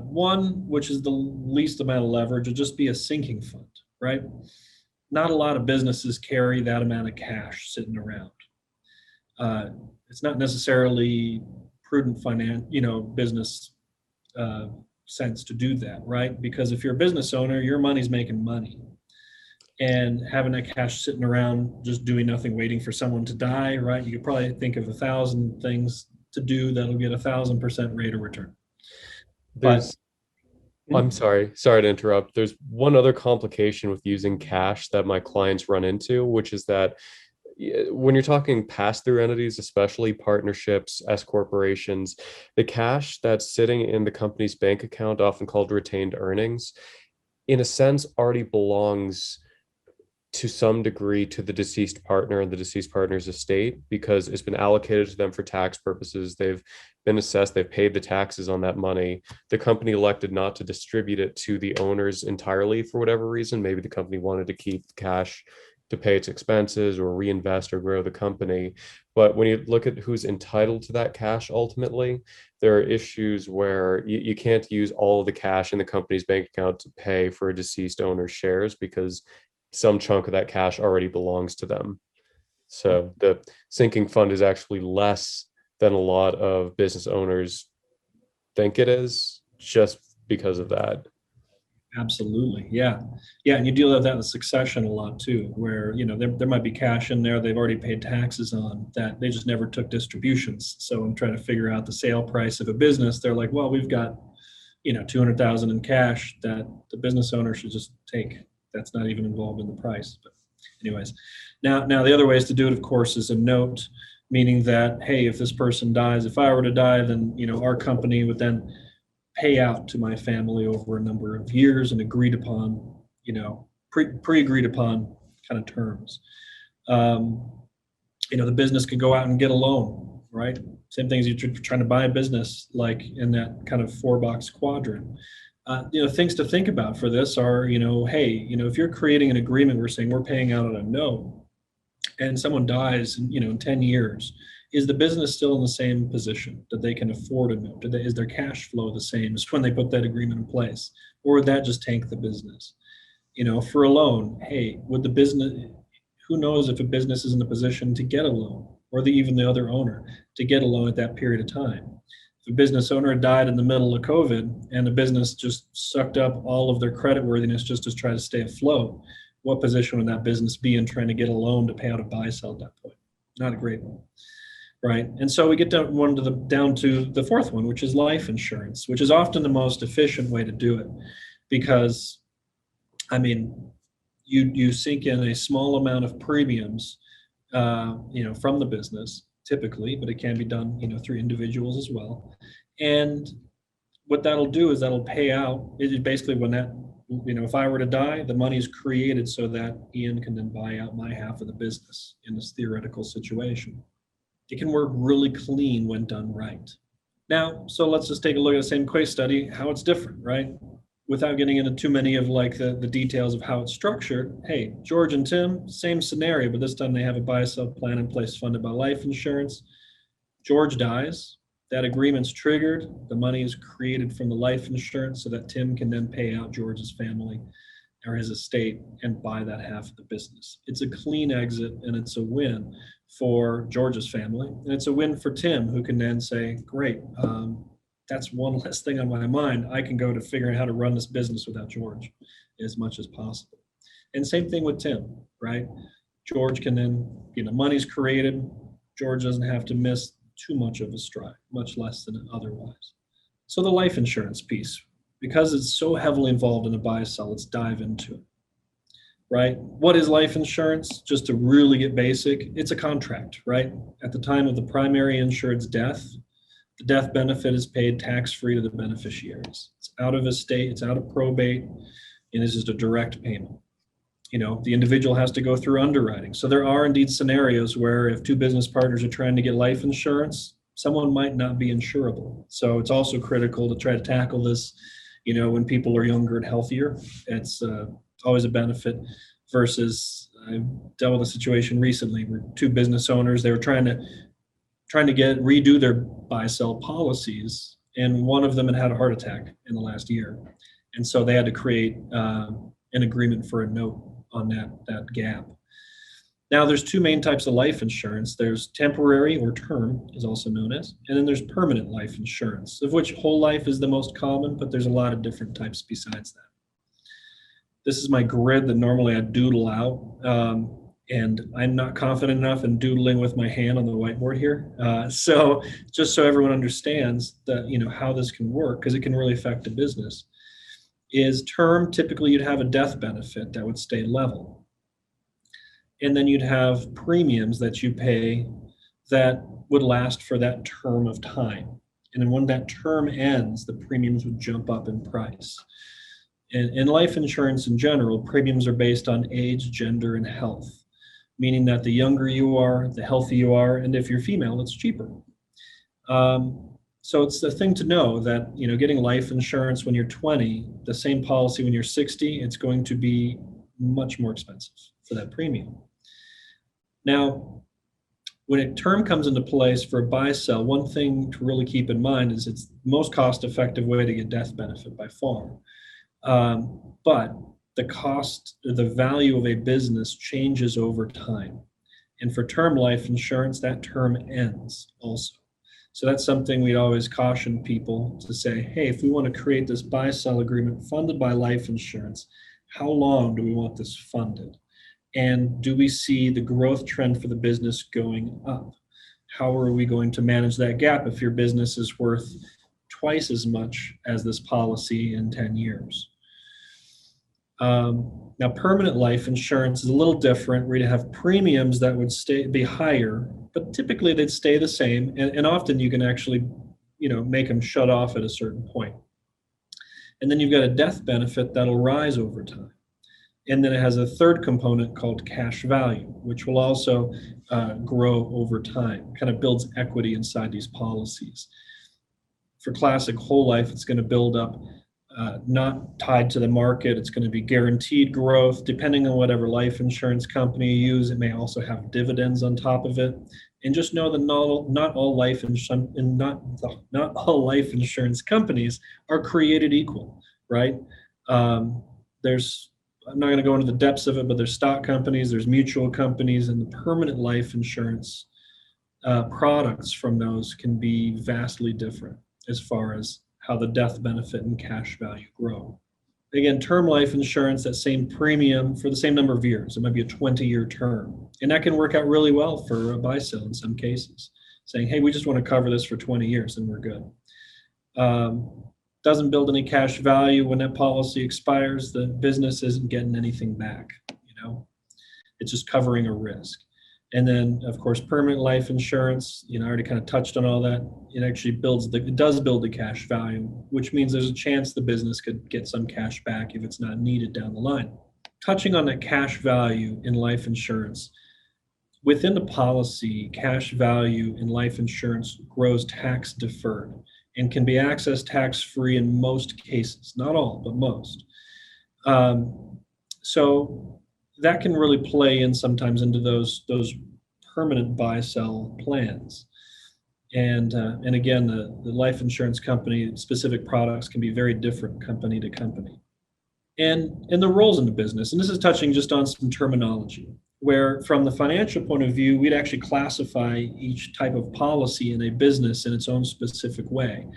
Speaker 2: One, which is the least amount of leverage, would just be a sinking fund, right? Not a lot of businesses carry that amount of cash sitting around. It's not necessarily prudent business sense to do that, right? Because if you're a business owner, your money's making money. And having that cash sitting around just doing nothing, waiting for someone to die, right? You could probably think of 1,000 things to do that'll get 1,000% rate of return. But
Speaker 1: There's I'm sorry to interrupt. There's one other complication with using cash that my clients run into, which is that when you're talking pass-through entities, especially partnerships, S corporations, the cash that's sitting in the company's bank account, often called retained earnings, in a sense already belongs to some degree to the deceased partner and the deceased partner's estate, because it's been allocated to them for tax purposes. They've been assessed, they've paid the taxes on that money. The company elected not to distribute it to the owners entirely for whatever reason. Maybe the company wanted to keep the cash to pay its expenses or reinvest or grow the company. But when you look at who's entitled to that cash ultimately, there are issues where you can't use all of the cash in the company's bank account to pay for a deceased owner's shares, because some chunk of that cash already belongs to them. So the sinking fund is actually less than a lot of business owners think it is, just because of that.
Speaker 2: absolutely, yeah, yeah, and you deal with that with succession a lot too, where there might be cash in there they've already paid taxes on that they just never took distributions. So I'm trying to figure out the sale price of a business. They're like, well, we've got $200,000 in cash that the business owner should just take. That's not even involved in the price. But anyways, now the other way is to do it, of course, is a note, meaning that, hey, if this person dies, if I were to die, then our company would then pay out to my family over a number of years and agreed upon, pre-agreed upon kind of terms. The business could go out and get a loan, right? Same thing as you're trying to buy a business, like in that kind of 4-box quadrant. Things to think about for this are, hey, if you're creating an agreement, we're saying we're paying out on a note, and someone dies, in 10 years, is the business still in the same position that they can afford a note? Is their cash flow the same as when they put that agreement in place? Or would that just tank the business? For a loan, hey, would the business, who knows if a business is in a position to get a loan, or even the other owner to get a loan at that period of time? If a business owner died in the middle of COVID and the business just sucked up all of their creditworthiness just to try to stay afloat, what position would that business be in trying to get a loan to pay out a buy-sell at that point? Not a great one, right? And so we get down to the fourth one, which is life insurance, which is often the most efficient way to do it, because, you sink in a small amount of premiums, from the business typically, but it can be done, through individuals as well. And what that'll do is that'll pay out. It is basically when that, if I were to die, the money is created so that Ian can then buy out my half of the business in this theoretical situation. It can work really clean when done right. Now, so let's just take a look at the same case study, how it's different, right? Without getting into too many of the details of how it's structured. Hey, George and Tim, same scenario, but this time they have a buy-sell plan in place funded by life insurance. George dies, that agreement's triggered, the money is created from the life insurance so that Tim can then pay out George's family or his estate and buy that half of the business. It's a clean exit, and it's a win for George's family, and it's a win for Tim, who can then say, great, that's one less thing on my mind. I can go to figuring out how to run this business without George as much as possible. And same thing with Tim, right? George can then, money's created. George doesn't have to miss too much of a stride, much less than otherwise. So the life insurance piece, because it's so heavily involved in a buy-sell, let's dive into it, right? What is life insurance? Just to really get basic, it's a contract, right? At the time of the primary insured's death, the death benefit is paid tax-free to the beneficiaries. It's out of estate, it's out of probate, and this is a direct payment. The individual has to go through underwriting. So there are indeed scenarios where if two business partners are trying to get life insurance, someone might not be insurable. So it's also critical to try to tackle this, when people are younger and healthier. It's always a benefit versus I've dealt with a situation recently where two business owners, they were trying to redo their buy-sell policies, and one of them had a heart attack in the last year. And so they had to create an agreement for a note on that gap. Now, there's two main types of life insurance. There's temporary, or term is also known as, and then there's permanent life insurance, of which whole life is the most common, but there's a lot of different types besides that. This is my grid that normally I doodle out. And I'm not confident enough in doodling with my hand on the whiteboard here. So just so everyone understands that, how this can work, because it can really affect a business, is term, typically you'd have a death benefit that would stay level. And then you'd have premiums that you pay that would last for that term of time. And then when that term ends, the premiums would jump up in price. In life insurance in general, premiums are based on age, gender, and health, meaning that the younger you are, the healthier you are, and if you're female, it's cheaper. So it's the thing to know that, getting life insurance when you're 20, the same policy when you're 60, it's going to be much more expensive for that premium. Now, when a term comes into place for a buy-sell, one thing to really keep in mind is it's the most cost-effective way to get death benefit by far. But the cost, the value of a business changes over time. And for term life insurance, that term ends also. So that's something we always caution people to say, hey, if we want to create this buy-sell agreement funded by life insurance, how long do we want this funded? And do we see the growth trend for the business going up? How are we going to manage that gap if your business is worth twice as much as this policy in 10 years. Now, permanent life insurance is a little different, where you have premiums that would be higher, but typically they'd stay the same, and often you can actually, make them shut off at a certain point. And then you've got a death benefit that'll rise over time. And then it has a third component called cash value, which will also grow over time, kind of builds equity inside these policies. For classic whole life, it's going to build up, not tied to the market. It's going to be guaranteed growth. Depending on whatever life insurance company you use, it may also have dividends on top of it. And just know that not all life insurance companies are created equal, right? I'm not going to go into the depths of it, but there's stock companies, there's mutual companies, and the permanent life insurance products from those can be vastly different as far as how the death benefit and cash value grow. Again, term life insurance, that same premium for the same number of years. It might be a 20-year term. And that can work out really well for a buy-sell in some cases, saying, hey, we just want to cover this for 20 years and we're good. Doesn't build any cash value. When that policy expires, the business isn't getting anything back. It's just covering a risk. And then, of course, permanent life insurance, I already kind of touched on all that. It actually does build the cash value, which means there's a chance the business could get some cash back if it's not needed down the line. Touching on that cash value in life insurance, within the policy, cash value in life insurance grows tax deferred and can be accessed tax-free in most cases, not all, but most. So that can really play in sometimes into those permanent buy-sell plans. And again, the life insurance company specific products can be very different company to company. And the roles in the business, and this is touching just on some terminology, where from the financial point of view, we'd actually classify each type of policy in a business in its own specific way,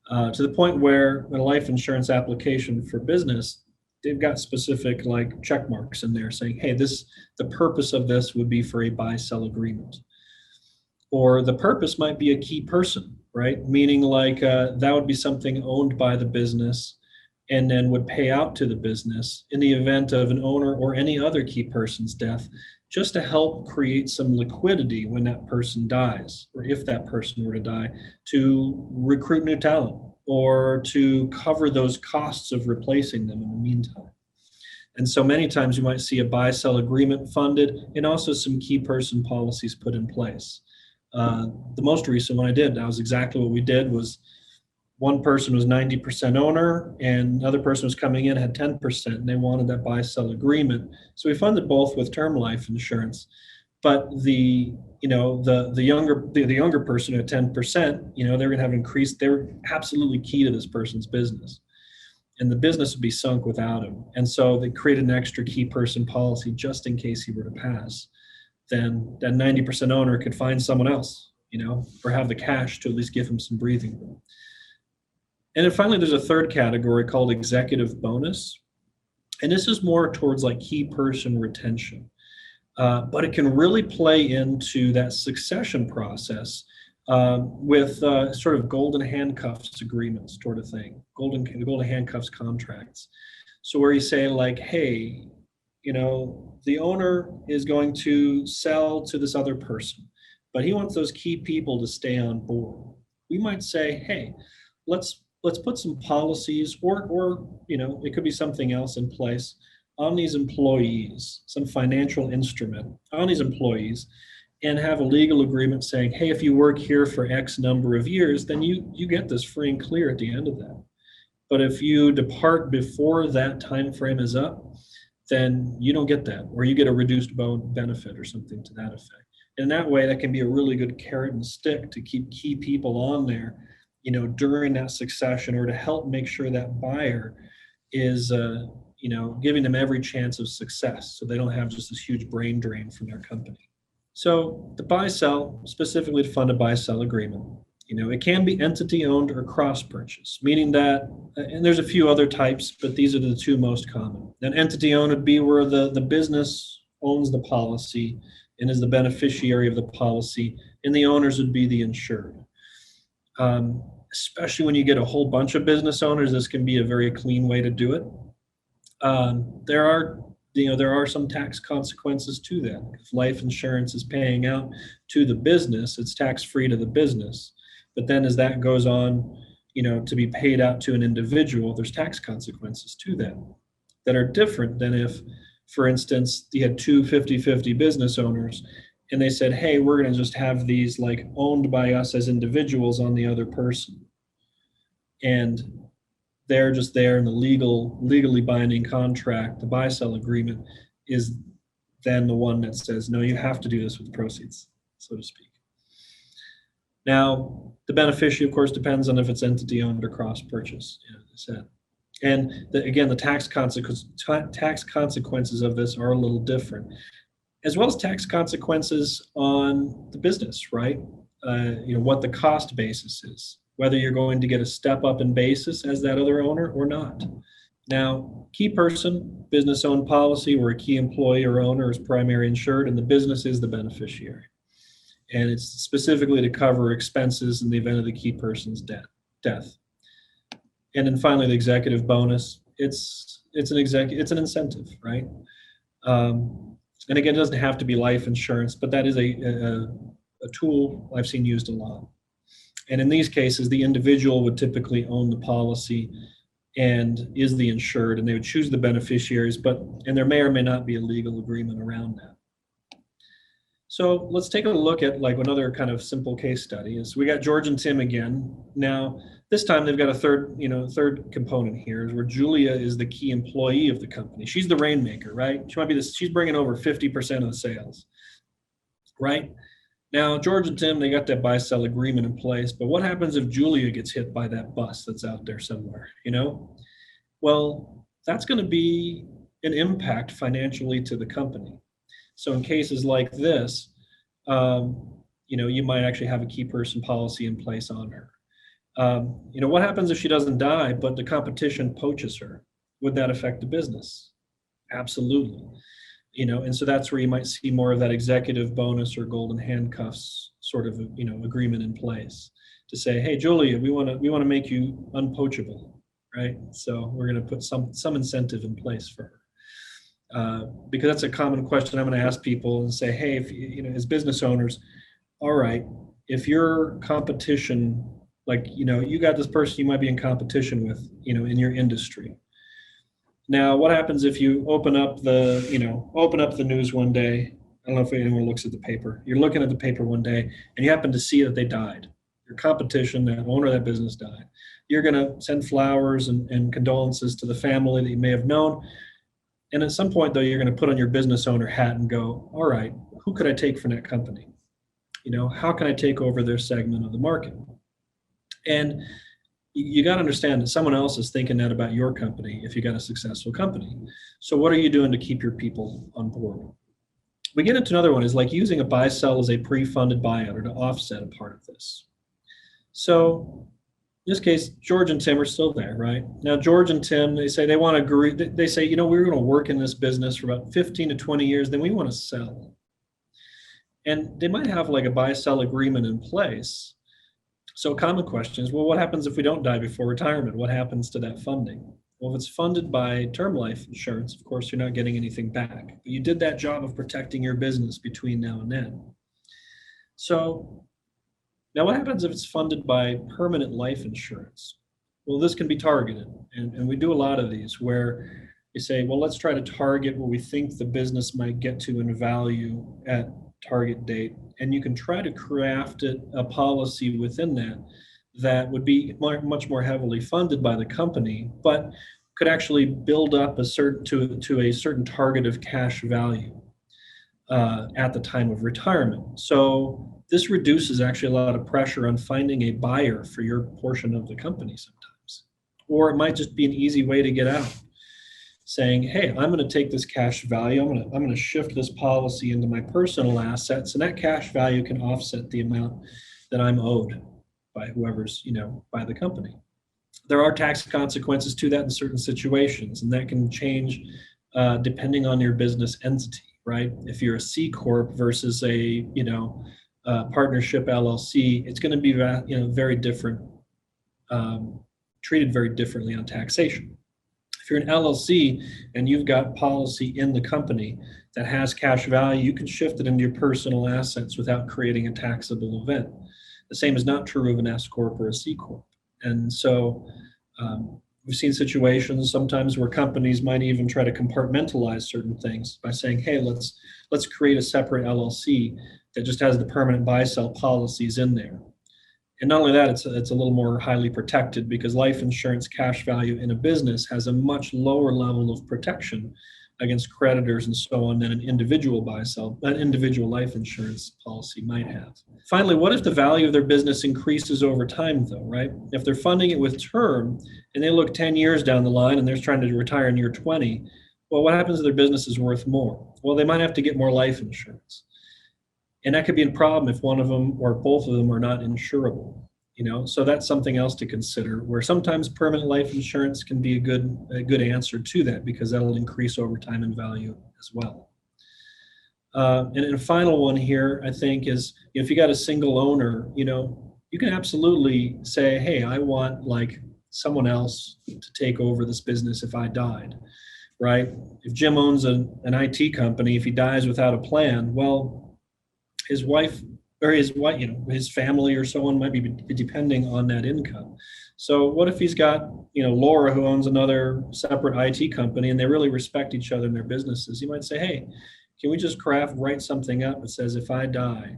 Speaker 2: to the point where a life insurance application for business, they've got specific like check marks in there saying, hey, the purpose of this would be for a buy-sell agreement. Or the purpose might be a key person, right? Meaning like that would be something owned by the business and then would pay out to the business in the event of an owner or any other key person's death, just to help create some liquidity when that person dies, or if that person were to die, to recruit new talent or to cover those costs of replacing them in the meantime. And so many times you might see a buy-sell agreement funded and also some key person policies put in place. The most recent one that was exactly what we did. Was one person was 90% owner and another person was coming in, had 10%, and they wanted that buy-sell agreement. So we funded both with term life insurance. But the younger person at 10%, they're going to have increased, they're absolutely key to this person's business. And the business would be sunk without him. And so they created an extra key person policy just in case he were to pass. Then that 90% owner could find someone else, or have the cash to at least give him some breathing room. And then finally, there's a third category called executive bonus. And this is more towards like key person retention. But it can really play into that succession process with sort of golden handcuffs agreements sort of thing, golden handcuffs contracts. So where you say like, hey, the owner is going to sell to this other person, but he wants those key people to stay on board. We might say, hey, let's put some policies or it could be something else in place on these employees, some financial instrument on these employees, and have a legal agreement saying, hey, if you work here for X number of years, then you get this free and clear at the end of that. But if you depart before that time frame is up, then you don't get that, or you get a reduced benefit or something to that effect. And that way, that can be a really good carrot and stick to keep key people on there, during that succession, or to help make sure that buyer is, giving them every chance of success, so they don't have just this huge brain drain from their company. So the buy-sell, specifically to fund a buy-sell agreement, it can be entity-owned or cross-purchase, meaning that, and there's a few other types, but these are the two most common. Then entity-owned would be where the business owns the policy and is the beneficiary of the policy, and the owners would be the insured. especially when you get a whole bunch of business owners, this can be a very clean way to do it. There are there are some tax consequences to that. If life insurance is paying out to the business, it's tax free to the business. But then as that goes on, to be paid out to an individual, there's tax consequences to that are different than if, for instance, you had two 50-50 business owners and they said, hey, we're going to just have these like owned by us as individuals on the other person. And they're just there in the legally binding contract. The buy-sell agreement is then the one that says, no, you have to do this with proceeds, so to speak. Now, the beneficiary, of course, depends on if it's entity owned or cross purchase, as I said. And again, the tax consequences of this are a little different, as well as tax consequences on the business, right? What the cost basis is, whether you're going to get a step up in basis as that other owner or not. Now, key person, business owned policy, where a key employee or owner is primary insured and the business is the beneficiary. And it's specifically to cover expenses in the event of the key person's death. And then finally, the executive bonus, it's an incentive, right? And again, it doesn't have to be life insurance, but that is a tool I've seen used a lot. And in these cases, the individual would typically own the policy and is the insured, and they would choose the beneficiaries, and there may or may not be a legal agreement around that. So let's take a look at like another kind of simple case study. Is we got George and Tim again. Now, this time they've got a third component here, is where Julia is the key employee of the company. She's the rainmaker, right? She's bringing over 50% of the sales, right? Now, George and Tim, they got that buy-sell agreement in place, but what happens if Julia gets hit by that bus that's out there somewhere, Well, that's going to be an impact financially to the company. So in cases like this, you might actually have a key person policy in place on her. What happens if she doesn't die, but the competition poaches her? Would that affect the business? Absolutely. And so that's where you might see more of that executive bonus or golden handcuffs sort of, agreement in place to say, hey, Julia, we want to make you unpoachable, right? So we're going to put some incentive in place for her. Because that's a common question I'm going to ask people and say, hey, if as business owners, all right, if your competition, like, you got this person you might be in competition with, in your industry. Now, what happens if you open up the news one day? I don't know if anyone looks at the paper. You're looking at the paper one day and you happen to see that they died. Your competition, the owner of that business died. You're going to send flowers and condolences to the family that you may have known. And at some point, though, you're going to put on your business owner hat and go, all right, who could I take from that company? How can I take over their segment of the market? And you got to understand that someone else is thinking that about your company if you got a successful company. So what are you doing to keep your people on board? We get into another one, is like using a buy-sell as a pre-funded buyout or to offset a part of this. So in this case, George and Tim are still there, right? Now, George and Tim, they say they want to agree. They say, we're going to work in this business for about 15 to 20 years, then we want to sell. And they might have like a buy-sell agreement in place. So a common question is, well, what happens if we don't die before retirement? What happens to that funding? Well, if it's funded by term life insurance, of course, you're not getting anything back. But you did that job of protecting your business between now and then. So now what happens if it's funded by permanent life insurance? Well, this can be targeted. And we do a lot of these where you say, well, let's try to target what we think the business might get to in value at target date. And you can try to craft a policy within that would be much more heavily funded by the company, but could actually build up to a certain target of cash value at the time of retirement. So this reduces actually a lot of pressure on finding a buyer for your portion of the company sometimes. Or it might just be an easy way to get out, saying, hey, I'm going to take this cash value, I'm going to shift this policy into my personal assets, and that cash value can offset the amount that I'm owed by whoever's, by the company. There are tax consequences to that in certain situations, and that can change depending on your business entity, right? If you're a C Corp versus a, partnership LLC, it's going to be, very different treated very differently on taxation. If you're an LLC and you've got policy in the company that has cash value, you can shift it into your personal assets without creating a taxable event. The same is not true of an S Corp or a C Corp. And so we've seen situations sometimes where companies might even try to compartmentalize certain things by saying, hey, let's create a separate LLC that just has the permanent buy-sell policies in there. And not only that, it's a little more highly protected because life insurance cash value in a business has a much lower level of protection against creditors and so on than an individual an individual life insurance policy might have. Finally, what if the value of their business increases over time though, right? If they're funding it with term and they look 10 years down the line and they're trying to retire in year 20, well, what happens if their business is worth more? Well, they might have to get more life insurance. And that could be a problem if one of them or both of them are not insurable. So that's something else to consider, where sometimes permanent life insurance can be a good answer to that because that'll increase over time in value as well. And a final one here, I think, is if you got a single owner, you can absolutely say, hey, I want like someone else to take over this business if I died, right? If Jim owns an IT company, if he dies without a plan, well, his wife or his family or someone might be depending on that income. So what if he's got, Laura, who owns another separate IT company, and they really respect each other in their businesses? He might say, hey, can we just write something up that says, if I die,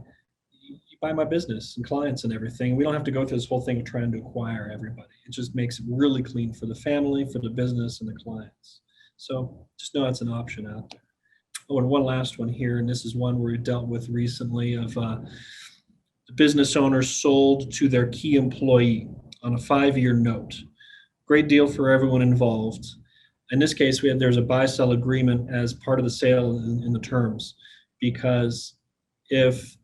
Speaker 2: you buy my business and clients and everything. We don't have to go through this whole thing of trying to acquire everybody. It just makes it really clean for the family, for the business, and the clients. So just know that's an option out there. Oh, and one last one here, and this is one we dealt with recently of the business owner sold to their key employee on a 5-year note. Great deal for everyone involved. In this case, there's a buy-sell agreement as part of the sale in the terms, because if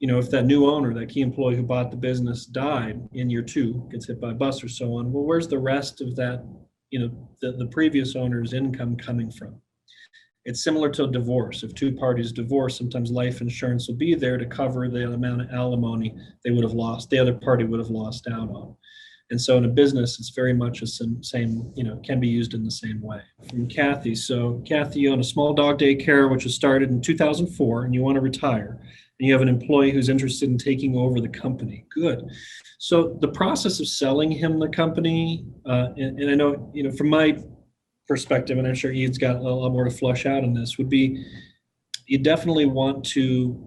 Speaker 2: that new owner, that key employee who bought the business, died in year 2, gets hit by a bus or so on, well, where's the rest of that, the previous owner's income coming from? It's similar to a divorce. If two parties divorce, sometimes life insurance will be there to cover the amount of alimony they would have lost, the other party would have lost out on. And so in a business, it's very much the same, can be used in the same way. From Kathy. So Kathy, you own a small dog daycare, which was started in 2004, and you want to retire. And you have an employee who's interested in taking over the company. Good. So the process of selling him the company, and I know, from my perspective, and I'm sure Ian's got a lot more to flush out on this, would be you definitely want to,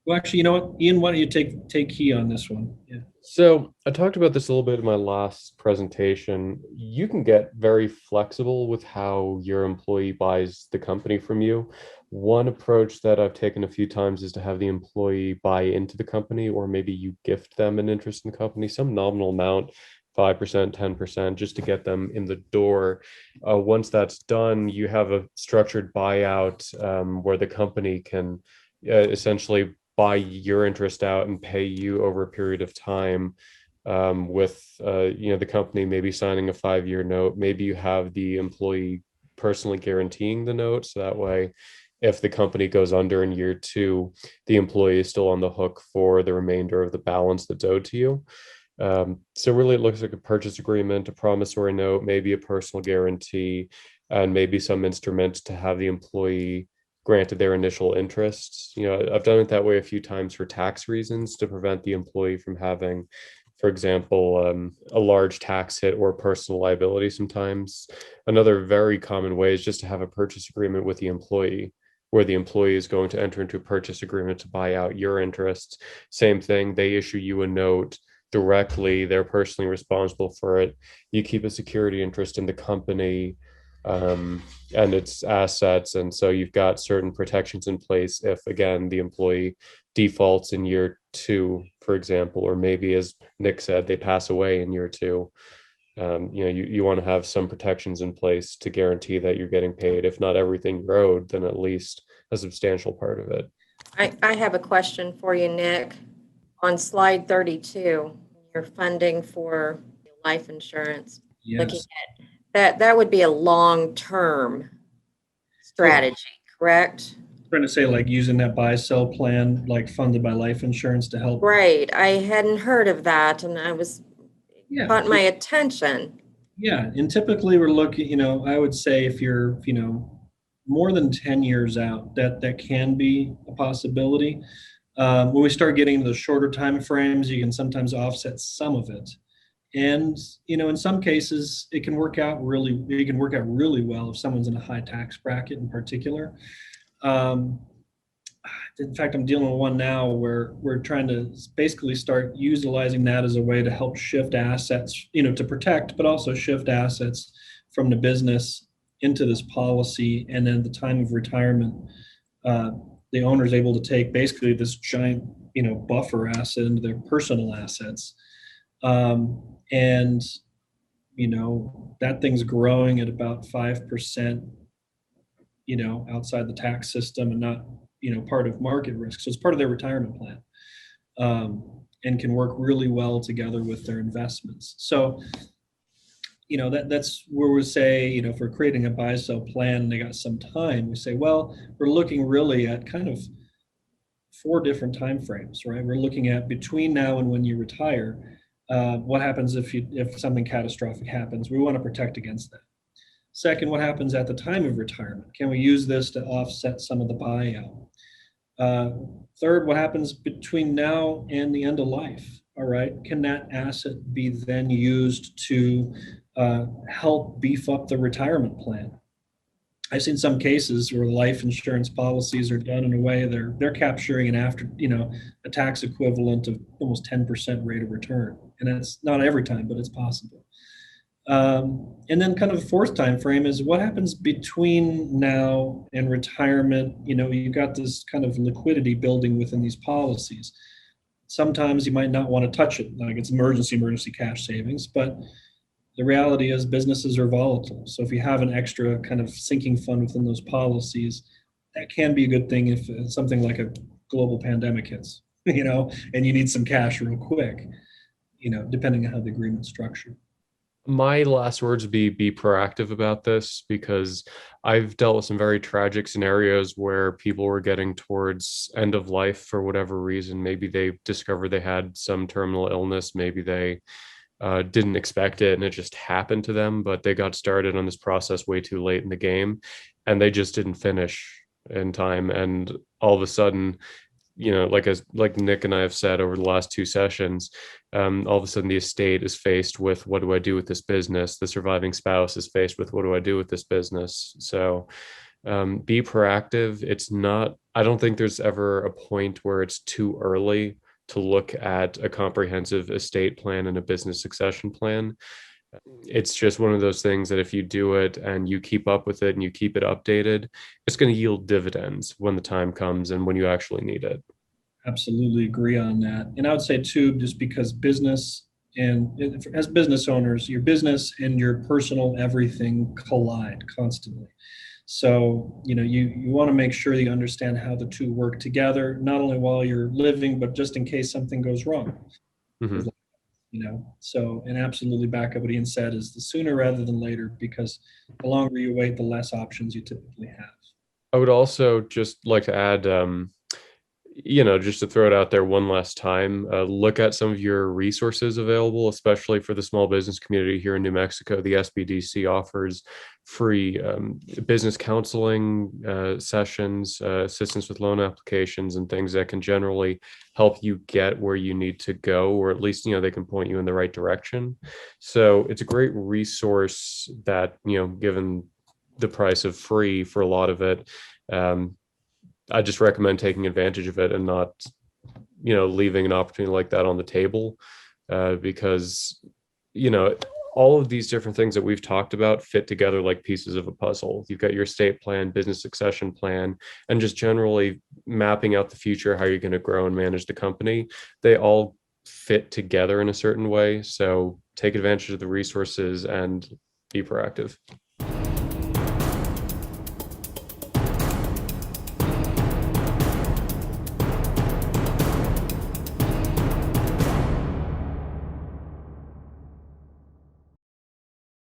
Speaker 2: well, actually, you know what, Ian, why don't you take key on this one? Yeah.
Speaker 1: So I talked about this a little bit in my last presentation. You can get very flexible with how your employee buys the company from you. One approach that I've taken a few times is to have the employee buy into the company, or maybe you gift them an interest in the company, some nominal amount, 5%, 10%, just to get them in the door. Once that's done, you have a structured buyout where the company can essentially buy your interest out and pay you over a period of time, with the company maybe signing a 5-year note. Maybe you have the employee personally guaranteeing the note, so that way if the company goes under in year 2, the employee is still on the hook for the remainder of the balance that's owed to you. So really it looks like a purchase agreement, a promissory note, maybe a personal guarantee, and maybe some instruments to have the employee granted their initial interests. I've done it that way a few times for tax reasons, to prevent the employee from having, for example, a large tax hit or personal liability sometimes. Another very common way is just to have a purchase agreement with the employee, where the employee is going to enter into a purchase agreement to buy out your interests. Same thing, they issue you a note directly, they're personally responsible for it. You keep a security interest in the company and its assets, and so you've got certain protections in place if, again, the employee defaults in year 2, for example, or maybe, as Nick said, they pass away in year 2. You want to have some protections in place to guarantee that you're getting paid, if not everything you're owed, then at least a substantial part of it.
Speaker 3: I have a question for you, Nick. On slide 32, your funding for life insurance.
Speaker 2: Yes.
Speaker 3: Looking at that would be a long-term strategy, correct?
Speaker 2: Trying to say, like, using that buy-sell plan, like funded by life insurance to help.
Speaker 3: Right. I hadn't heard of that, and I was
Speaker 2: Yeah.
Speaker 3: caught my attention.
Speaker 2: Yeah. And typically we're looking, I would say if you're, more than 10 years out, that can be a possibility. When we start getting into the shorter time frames, you can sometimes offset some of it. And in some cases, it can work out really well if someone's in a high tax bracket in particular. Um, in fact, I'm dealing with one now where we're trying to basically start utilizing that as a way to help shift assets, to protect, but also shift assets from the business into this policy. And then at the time of retirement, the owner is able to take basically this giant, buffer asset into their personal assets. And, that thing's growing at about 5%, outside the tax system and not, part of market risk. So it's part of their retirement plan, and can work really well together with their investments. So, that's where we say, if we're creating a buy sell plan and they got some time, we say, well, we're looking really at kind of 4 different time frames, right? We're looking at between now and when you retire. What happens if something catastrophic happens? We want to protect against that. Second, what happens at the time of retirement? Can we use this to offset some of the buyout? Third, what happens between now and the end of life? All right, can that asset be then used to help beef up the retirement plan? I've seen some cases where life insurance policies are done in a way they're capturing an a tax equivalent of almost 10% rate of return, and that's not every time, but it's possible. And then kind of the fourth time frame is what happens between now and retirement. You've got this kind of liquidity building within these policies. Sometimes you might not want to touch it, like it's emergency cash savings, but the reality is businesses are volatile. So if you have an extra kind of sinking fund within those policies, that can be a good thing if something like a global pandemic hits, and you need some cash real quick, depending on how the agreement's structured.
Speaker 1: My last words would be proactive about this, because I've dealt with some very tragic scenarios where people were getting towards end of life for whatever reason. Maybe they discovered they had some terminal illness. Maybe they didn't expect it and it just happened to them, but they got started on this process way too late in the game and they just didn't finish in time. And all of a sudden, like Nick and I have said over the last 2 sessions, all of a sudden the estate is faced with, what do I do with this business? The surviving spouse is faced with, what do I do with this business? So be proactive. I don't think there's ever a point where it's too early to look at a comprehensive estate plan and a business succession plan. It's just one of those things that if you do it and you keep up with it and you keep it updated, it's going to yield dividends when the time comes and when you actually need it.
Speaker 2: Absolutely agree on that. And I would say too, just because business and as business owners, your business and your personal everything collide constantly. So, you want to make sure that you understand how the two work together, not only while you're living, but just in case something goes wrong.
Speaker 1: Mm-hmm.
Speaker 2: So, and absolutely back up what Ian said is the sooner rather than later, because the longer you wait, the less options you typically have.
Speaker 1: I would also just like to add, just to throw it out there one last time, look at some of your resources available, especially for the small business community here in New Mexico. The SBDC offers free business counseling sessions, assistance with loan applications, and things that can generally help you get where you need to go, or at least, they can point you in the right direction. So it's a great resource that, given the price of free for a lot of it, I just recommend taking advantage of it and not, leaving an opportunity like that on the table, because, all of these different things that we've talked about fit together like pieces of a puzzle. You've got your estate plan, business succession plan, and just generally mapping out the future, how you're going to grow and manage the company. They all fit together in a certain way. So take advantage of the resources and be proactive.